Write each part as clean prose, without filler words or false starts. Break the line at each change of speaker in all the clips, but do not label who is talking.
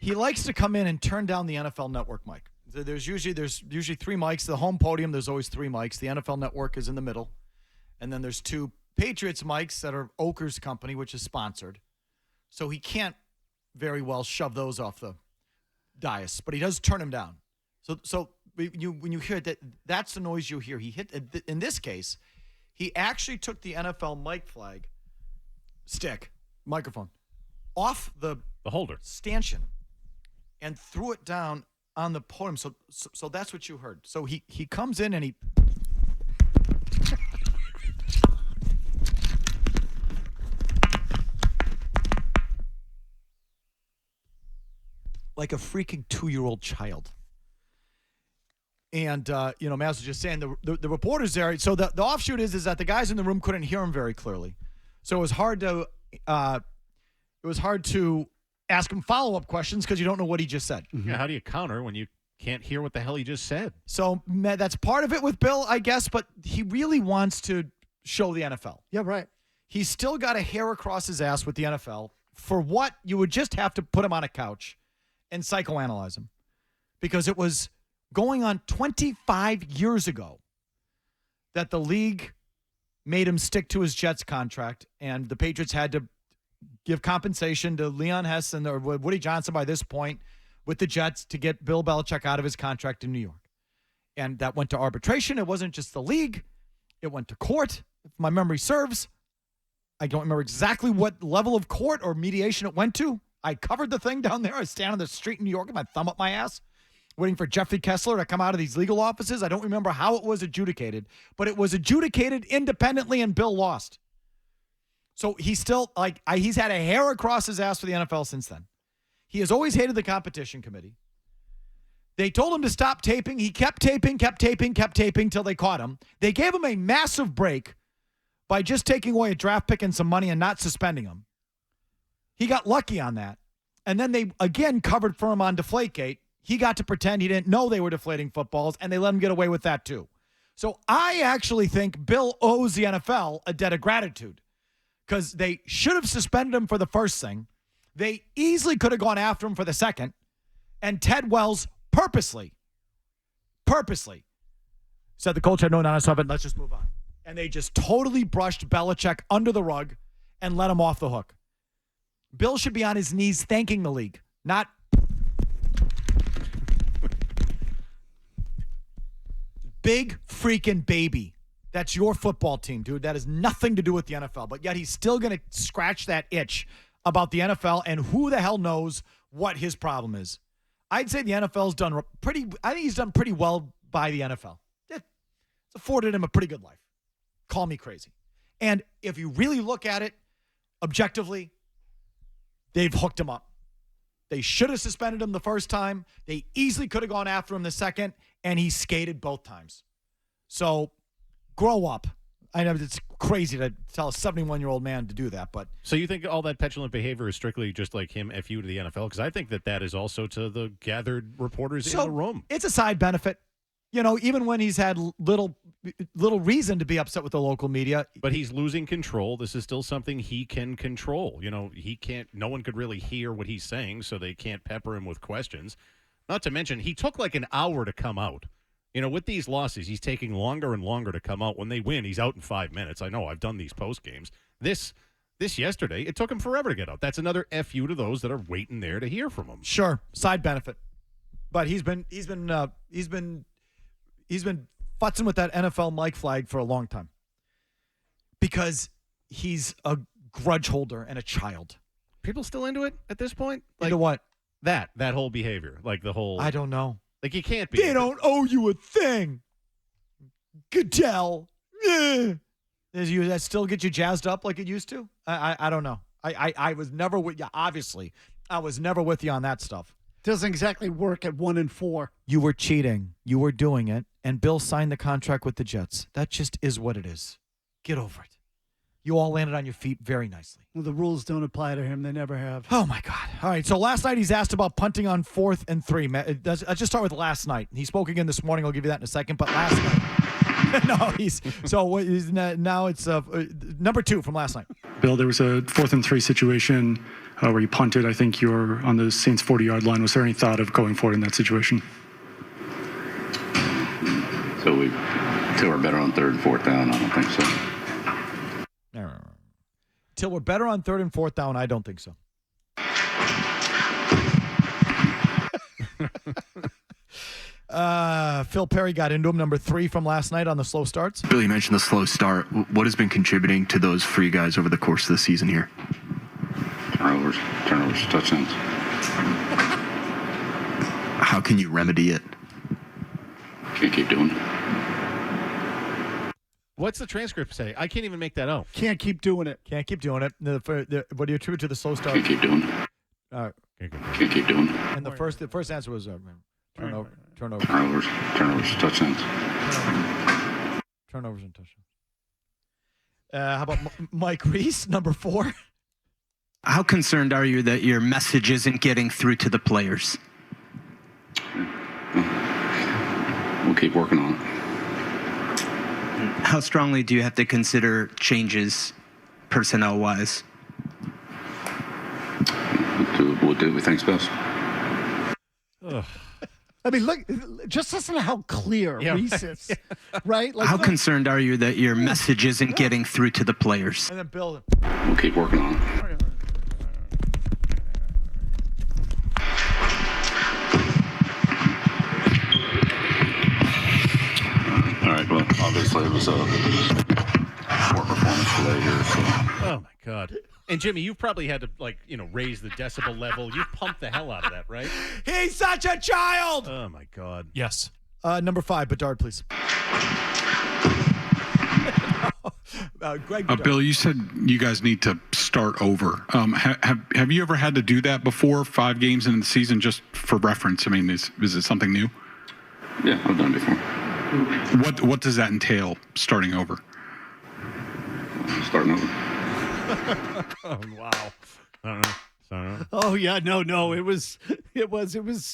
He likes to come in and turn down the NFL Network mic. There's usually three mics. The home podium, there's always three mics. The NFL Network is in the middle. And then there's two Patriots mics that are Oker's company, which is sponsored. So he can't very well shove those off the dais, but he does turn them down. So when you hear that, that's the noise you hear. He hit, in this case, he actually took the NFL mic flag microphone off the
holder
stanchion and threw it down on the podium. So that's what you heard. So he comes in and he like a freaking 2-year-old child. And, Mazz was just saying the reporters there. So the offshoot is that the guys in the room couldn't hear him very clearly. So it was hard to ask him follow-up questions because you don't know what he just said.
Mm-hmm. Yeah, how do you counter when you can't hear what the hell he just said?
So that's part of it with Bill, I guess, but he really wants to show the NFL.
Yeah, right.
He's still got a hair across his ass with the NFL for what you would just have to put him on a couch and psychoanalyze him, because it was going on 25 years ago that the league made him stick to his Jets contract, and the Patriots had to give compensation to Leon Hess and or Woody Johnson by this point with the Jets to get Bill Belichick out of his contract in New York. And that went to arbitration. It wasn't just the league. It went to court, if my memory serves. I don't remember exactly what level of court or mediation it went to. I covered the thing down there. I was standing on the street in New York with my thumb up my ass, waiting for Jeffrey Kessler to come out of these legal offices. I don't remember how it was adjudicated, but it was adjudicated independently and Bill lost. So he's still, he's had a hair across his ass for the NFL since then. He has always hated the competition committee. They told him to stop taping. He kept taping till they caught him. They gave him a massive break by just taking away a draft pick and some money and not suspending him. He got lucky on that. And then they, again, covered for him on Deflategate. He got to pretend he didn't know they were deflating footballs, and they let him get away with that too. So I actually think Bill owes the NFL a debt of gratitude, because they should have suspended him for the first thing. They easily could have gone after him for the second. And Ted Wells purposely said the coach had no knowledge of it. Let's just move on. And they just totally brushed Belichick under the rug and let him off the hook. Bill should be on his knees thanking the league, not big freaking baby. That's your football team, dude. That has nothing to do with the NFL. But yet he's still going to scratch that itch about the NFL, and who the hell knows what his problem is. I'd say the NFL's done I think he's done pretty well by the NFL. It's afforded him a pretty good life. Call me crazy. And if you really look at it objectively, they've hooked him up. They should have suspended him the first time. They easily could have gone after him the second, and he skated both times. So grow up. I know it's crazy to tell a 71-year-old man to do that, but...
So you think all that petulant behavior is strictly just like him F you to the NFL? Because I think that is also to the gathered reporters in the room.
It's a side benefit. Even when he's had little reason to be upset with the local media.
But he's losing control. This is still something he can control. No one could really hear what he's saying, so they can't pepper him with questions. Not to mention, he took like an hour to come out. With these losses, he's taking longer and longer to come out. When they win, he's out in 5 minutes. I know, I've done these post games. This yesterday, it took him forever to get out. That's another FU to those that are waiting there to hear from him.
Sure, side benefit. But he's been futzing with that NFL mic flag for a long time, because he's a grudge holder and a child.
People still into it at this point?
Into what?
That whole behavior, like the whole.
I don't know.
Like, you can't be.
They don't owe you a thing. Goodell. Does that still get you jazzed up like it used to? I don't know. I was never with you. Obviously, I was never with you on that stuff.
Doesn't exactly work at 1 and 4.
You were cheating. You were doing it. And Bill signed the contract with the Jets. That just is what it is. Get over it. You all landed on your feet very nicely.
Well, the rules don't apply to him. They never have.
Oh, my God. All right, so last night he's asked about punting on 4th and 3. Let's just start with last night. He spoke again this morning. I'll give you that in a second. But last night. Now it's number 2 from last night.
Bill, there was a 4th and 3 situation where you punted. I think you were on the Saints 40-yard line. Was there any thought of going for it in that situation?
So we till we're better on 3rd and 4th down. I don't think so.
No. Till we're better on 3rd and 4th down, I don't think so. Phil Perry got into him, number 3 from last night on the slow starts.
Bill, you mentioned the slow start. What has been contributing to those for you guys over the course of the season here?
Turnovers, touchdowns.
How can you remedy it?
Can't keep doing it.
What's the transcript say? I can't even make that out.
Can't keep doing it.
Can't keep doing it. What do you attribute to the slow start?
Can't keep doing it. Can't keep doing it.
And the first answer was turnover.
Turnovers, touchdowns.
Turnovers and touchdowns. How about Mike Reese, number 4?
How concerned are you that your message isn't getting through to the players?
We'll keep working on it.
How strongly do you have to consider changes personnel-wise?
We'll do what we think's best.
Ugh.
I mean, look, just listen to how clear Reese is, right? Like,
How concerned are you that your message isn't getting through to the players?
And then Bill.
We'll keep working on it. All right, well, obviously it was a poor performance today here, so.
Oh, my God. And, Jimmy, you've probably had to, raise the decibel level. You've pumped the hell out of that, right?
He's such a child!
Oh, my God.
Yes. Number 5, Bedard, please. Greg Bedard.
Bill, you said you guys need to start over. Have you ever had to do that before, 5 games into the season, just for reference? I mean, is it something new?
Yeah, I've done it before.
What does that entail, starting over?
Starting over.
Oh, wow. I don't know. Sorry.
oh yeah, no, it was
Special.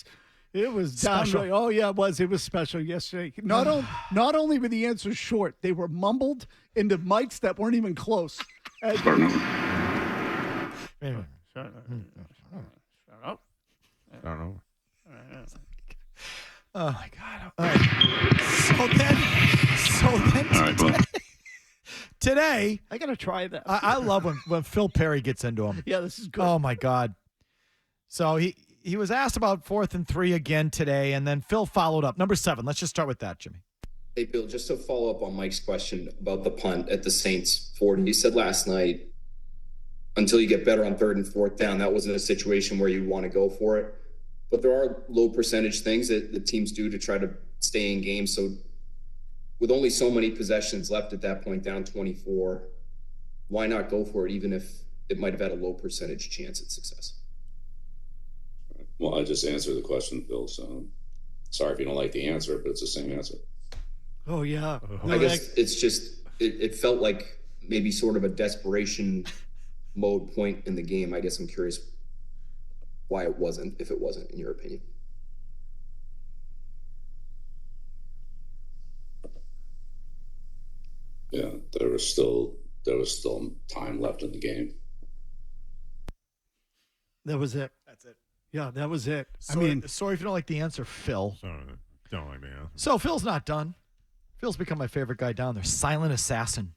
downright. Oh yeah, it was special yesterday. Not only were the answers short, they were mumbled into mics that weren't even close.
Starting over.
Shut up. I don't know.
Oh, my God. All right. So then
All right, well.
today,
I gotta try that.
I love when Phil Perry gets into him.
Yeah, this is good.
Oh, my God. So he was asked about 4th and 3 again today, and then Phil followed up. Number 7. Let's just start with that, Jimmy.
Hey, Bill, just to follow up on Mike's question about the punt at the Saints 40. You said last night, until you get better on 3rd and 4th down, that wasn't a situation where you want to go for it. But there are low percentage things that the teams do to try to stay in games. So with only so many possessions left at that point, down 24, why not go for it, even if it might have had a low percentage chance at success?
Well, I just answered the question, Bill, so sorry if you don't like the answer, but it's the same answer.
Oh yeah.
I guess it's just, it felt like maybe sort of a desperation mode point in the game. I guess I'm curious why it wasn't, if it wasn't, in your opinion.
Yeah, there was still time left in the game.
That was it.
That's it.
Yeah, that was it.
Sorry if you don't like the answer, Phil.
Don't like me.
So Phil's not done. Phil's become my favorite guy down there. Silent assassin.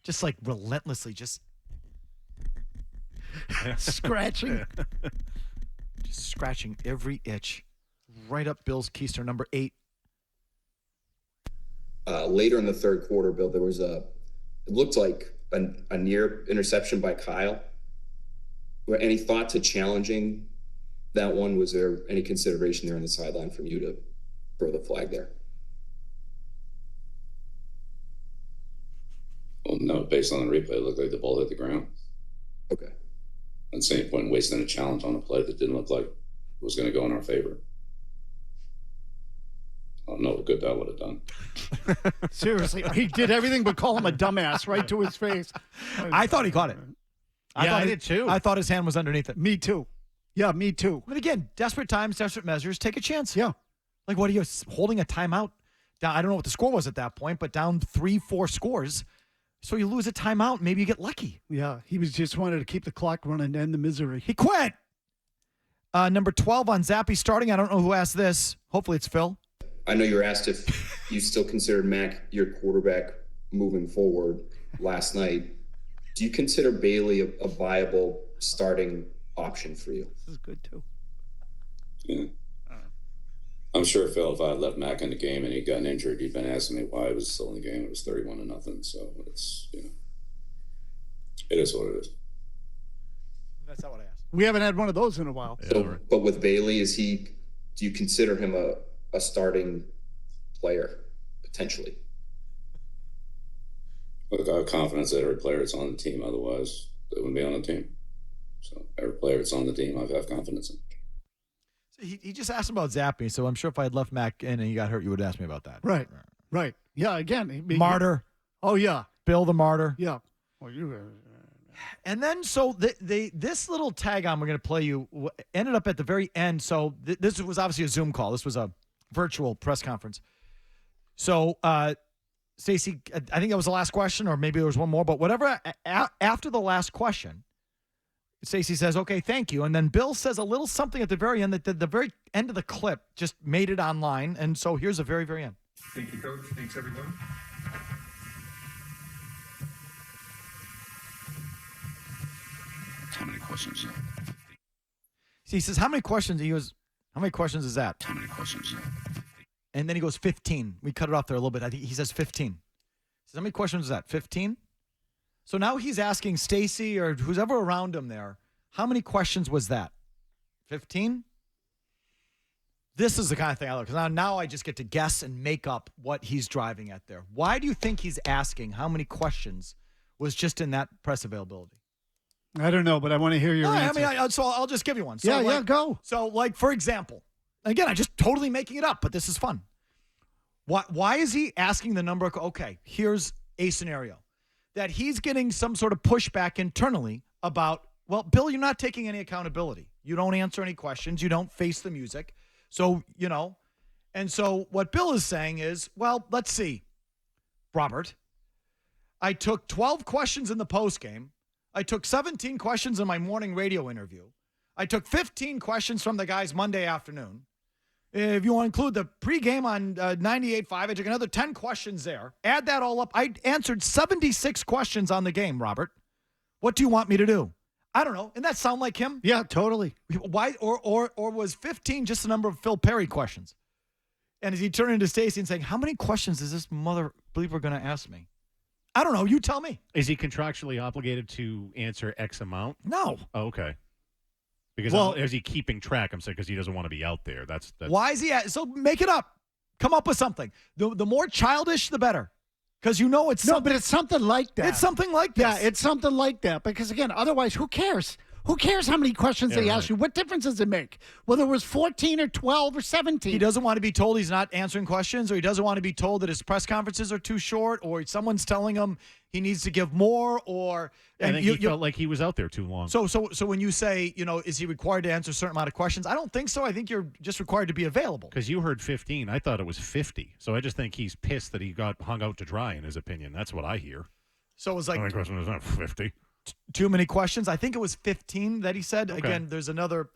Just like relentlessly, just
scratching.
Just scratching every itch. Right up Bill's keister, number 8.
Later in the third quarter, Bill, there was it looked like a near interception by Kyle. Any thought to challenging that one? Was there any consideration there on the sideline from you to throw the flag there?
Well, no, based on the replay, it looked like the ball hit the ground.
Okay.
At the same point, wasting a challenge on a play that didn't look like it was going to go in our favor. I don't know what good that would have done.
Seriously, he did everything but call him a dumbass right to his face.
I thought he caught it.
I did too.
I thought his hand was underneath it.
Me too. Yeah, me too.
But again, desperate times, desperate measures. Take a chance.
Yeah.
Like, what are you holding a timeout? Down, I don't know what the score was at that point, but down 3-4 scores. So you lose a timeout, maybe you get lucky.
Yeah, he was just wanted to keep the clock running to end the misery.
He quit. Number 12 on Zappy starting. I don't know who asked this. Hopefully it's Phil.
I know you were asked if you still considered Mac your quarterback moving forward last night. Do you consider Bailey a viable starting option for you?
This is good, too.
Yeah. I'm sure, Phil, if I had left Mac in the game and he'd gotten injured, he'd been asking me why he was still in the game. It was 31-0. So it's, it is what it is.
That's not what I asked.
We haven't had one of those in a while.
So, right. But with Bailey, do you consider him a starting player, potentially?
Look, I have confidence that every player that's on the team, otherwise they wouldn't be on the team. So every player that's on the team, I have confidence in.
So he just asked about Zappy, so I'm sure if I had left Mac in and he got hurt, you would ask me about that.
Right. Yeah, again.
Martyr.
Oh, yeah.
Bill the Martyr.
Yeah. Well,
And then, so this little tag on we're going to play you ended up at the very end. So this was obviously a Zoom call. This was a virtual press conference. So, Stacey, I think that was the last question, or maybe there was one more, but whatever. After the last question, Stacey says, "Okay, thank you," and then Bill says a little something at the very end that the very end of the clip just made it online. And so here's the very, very end.
Thank you, Coach. Thanks, everyone.
How many questions?
He says, "How many questions?" He goes, "How many questions is that?"
How many questions?
And then he goes, 15. We cut it off there a little bit. I think he says 15. He says, how many questions is that? 15? So now he's asking Stacey or who's ever around him there, how many questions was that? 15? This is the kind of thing I love, because now I just get to guess and make up what he's driving at there. Why do you think he's asking how many questions was just in that press availability?
I don't know, but I want to hear your answer.
So I'll just give you one. So
yeah, go.
So, for example, again, I'm just totally making it up, but this is fun. Why is he asking the number? Okay, here's a scenario. That he's getting some sort of pushback internally about, well, Bill, you're not taking any accountability. You don't answer any questions. You don't face the music. So, and so what Bill is saying is, well, let's see, Robert, I took 12 questions in the postgame. I took 17 questions in my morning radio interview. I took 15 questions from the guys Monday afternoon. If you want to include the pregame on 98.5, I took another 10 questions there. Add that all up. I answered 76 questions on the game, Robert. What do you want me to do? I don't know. And that sound like him?
Yeah, totally.
Why? Or was 15 just the number of Phil Perry questions? And is he turning to Stacey and saying, how many questions is this mother bleeper going to ask me? I don't know. You tell me.
Is he contractually obligated to answer X amount?
No.
Oh, okay. Because is he keeping track? I'm saying because he doesn't want to be out there. That's
why is he so make it up. Come up with something. The more childish, the better. Because it's
no, but it's something like that.
It's something like this.
Yeah, it's something like that. Because again, otherwise, who cares? Who cares how many questions they ask you? What difference does it make? Whether it was 14 or 12 or 17.
He doesn't want to be told he's not answering questions, or he doesn't want to be told that his press conferences are too short, or someone's telling him he needs to give more, or...
And he felt like he was out there too long.
So when you say, is he required to answer a certain amount of questions? I don't think so. I think you're just required to be available.
Because you heard 15. I thought it was 50. So I just think he's pissed that he got hung out to dry, in his opinion. That's what I hear.
So it was like...
My question is not 50.
Too many questions. I think it was 15 that he said.
Okay.
Again, there's another...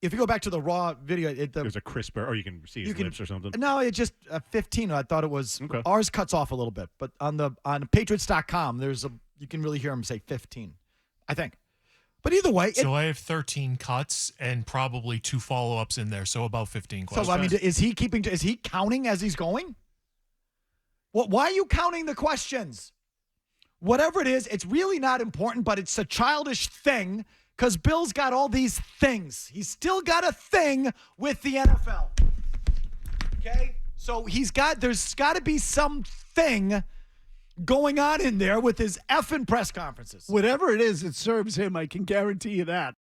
if you go back to the raw video...
there's a crisper, or you can see his lips or something.
No, it's just 15. I thought it was... Okay. Ours cuts off a little bit. But on Patriots.com, you can really hear him say 15, I think. But either way...
So I have 13 cuts and probably 2 follow-ups in there, so about 15 questions.
So, I mean, is he counting as he's going? Why are you counting the questions? Whatever it is, it's really not important, but it's a childish thing because Bill's got all these things. He's still got a thing with the NFL. Okay? So there's got to be something going on in there with his effing press conferences.
Whatever it is, it serves him. I can guarantee you that.